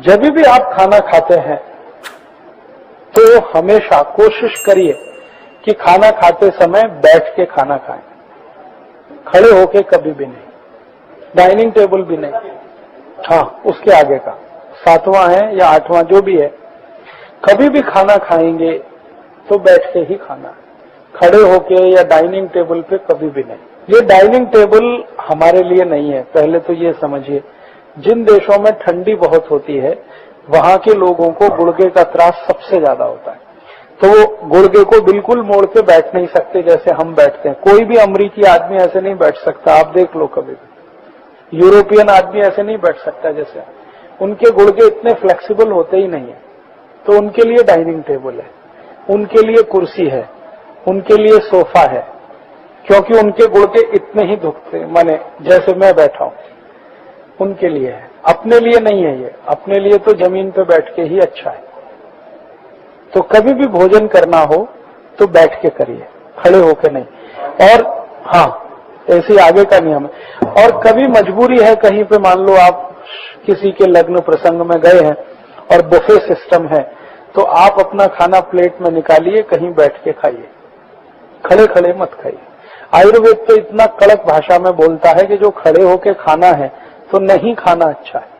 जब भी आप खाना खाते हैं तो हमेशा कोशिश करिए कि खाना खाते समय बैठ के खाना खाएं, खड़े होके कभी भी नहीं, डाइनिंग टेबल भी नहीं। हाँ, उसके आगे का 7वां है या 8वां जो भी है, कभी भी खाना खाएंगे तो बैठ के ही खाना, खड़े होके या डाइनिंग टेबल पे कभी भी नहीं। ये डाइनिंग टेबल हमारे लिए नहीं है, पहले तो ये समझिए। जिन देशों में ठंडी बहुत होती है वहां के लोगों को गुर्दे का त्रास सबसे ज्यादा होता है, तो वो गुर्दे को बिल्कुल मोड़ के बैठ नहीं सकते जैसे हम बैठते हैं। कोई भी अमरीकी आदमी ऐसे नहीं बैठ सकता, आप देख लो कभी भी। यूरोपियन आदमी ऐसे नहीं बैठ सकता जैसे, उनके गुर्दे इतने फ्लेक्सिबल होते ही नहीं है। तो उनके लिए डाइनिंग टेबल है, उनके लिए कुर्सी है, उनके लिए सोफा है, क्योंकि उनके गुर्दे इतने ही दुखते, माने जैसे मैं बैठा हूं, उनके लिए है, अपने लिए नहीं है। ये अपने लिए तो जमीन पे बैठ के ही अच्छा है। तो कभी भी भोजन करना हो तो बैठ के करिए, खड़े होके नहीं। और हाँ, ऐसे आगे का नियम है। और कभी मजबूरी है कहीं पे, मान लो आप किसी के लग्न प्रसंग में गए हैं और बुफे सिस्टम है, तो आप अपना खाना प्लेट में निकालिए, कहीं बैठ के खाइए, खड़े खड़े मत खाइए। आयुर्वेद तो इतना कड़क भाषा में बोलता है कि जो खड़े होके खाना है तो नहीं खाना अच्छा है।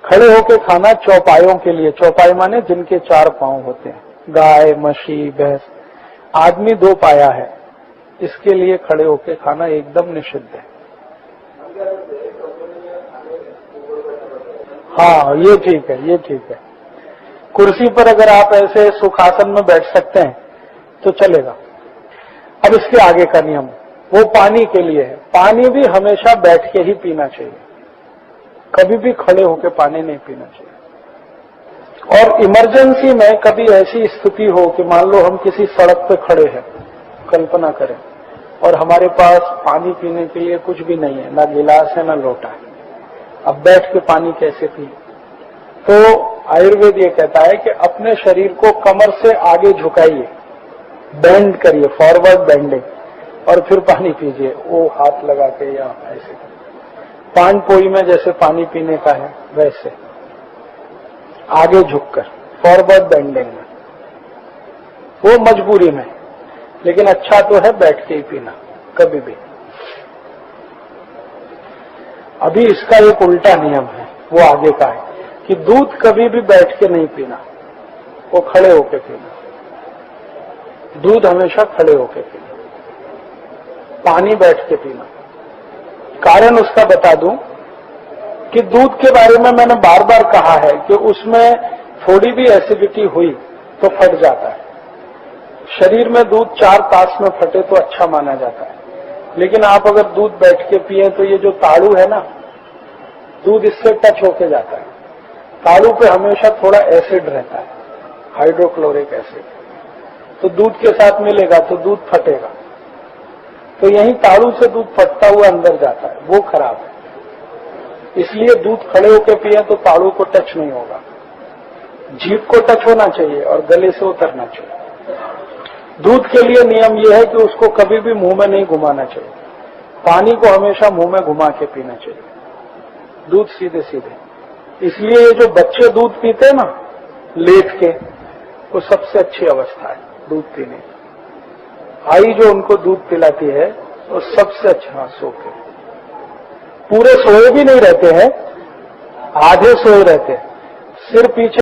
खड़े होके खाना चौपायों के लिए, चौपाई माने जिनके 4 पांव होते हैं, गाय, मछली, भैंस, आदमी 2 पाया है, इसके लिए खड़े होके खाना एकदम निषिद्ध है। हाँ, ये ठीक है, ये ठीक है। कुर्सी पर अगर आप ऐसे सुखासन में बैठ सकते हैं तो चलेगा। अब इसके आगे का नियम वो पानी के लिए है। पानी भी हमेशा बैठ के ही पीना चाहिए, कभी भी खड़े होकर पानी नहीं पीना चाहिए। और इमरजेंसी में कभी ऐसी स्थिति हो कि मान लो हम किसी सड़क पे खड़े हैं, कल्पना करें, और हमारे पास पानी पीने के लिए कुछ भी नहीं है, ना गिलास है ना लोटा है, अब बैठ के पानी कैसे पिए? तो आयुर्वेद ये कहता है कि अपने शरीर को कमर से आगे झुकाइए, बेंड करिए, फॉरवर्ड बेंडिंग, और फिर पानी पीजिए, वो हाथ लगा के या ऐसे पान पोई में जैसे पानी पीने का है वैसे आगे झुककर फॉरवर्ड बेंडिंग में, वो मजबूरी में। लेकिन अच्छा तो है बैठ के ही पीना कभी भी। अभी इसका एक उल्टा नियम है, वो आगे का है कि दूध कभी भी बैठ के नहीं पीना, वो खड़े होके पीना। दूध हमेशा खड़े होके पीना, पानी बैठ के पीना। कारण उसका बता दूं कि दूध के बारे में मैंने बार बार कहा है कि उसमें थोड़ी भी एसिडिटी हुई तो फट जाता है। शरीर में दूध 4 तास में फटे तो अच्छा माना जाता है, लेकिन आप अगर दूध बैठ के पिए तो ये जो ताड़ू है ना, दूध इससे टच होके जाता है। ताड़ू पे हमेशा थोड़ा एसिड रहता है, हाइड्रोक्लोरिक एसिड, तो दूध के साथ मिलेगा तो दूध फटेगा। तो यही ताड़ू से दूध फटता हुआ अंदर जाता है, वो खराब है। इसलिए दूध खड़े होकर पिए तो ताड़ू को टच नहीं होगा, जीभ को टच होना चाहिए और गले से उतरना चाहिए। दूध के लिए नियम यह है कि उसको कभी भी मुंह में नहीं घुमाना चाहिए, पानी को हमेशा मुंह में घुमा के पीना चाहिए, दूध सीधे सीधे। इसलिए ये जो बच्चे दूध पीते हैं ना लेट के, वो सबसे अच्छी अवस्था है दूध पीने की। आई जो उनको दूध पिलाती है वो सबसे अच्छा सो के, पूरे सोए भी नहीं रहते हैं, आधे सोए रहते हैं, सिर पीछे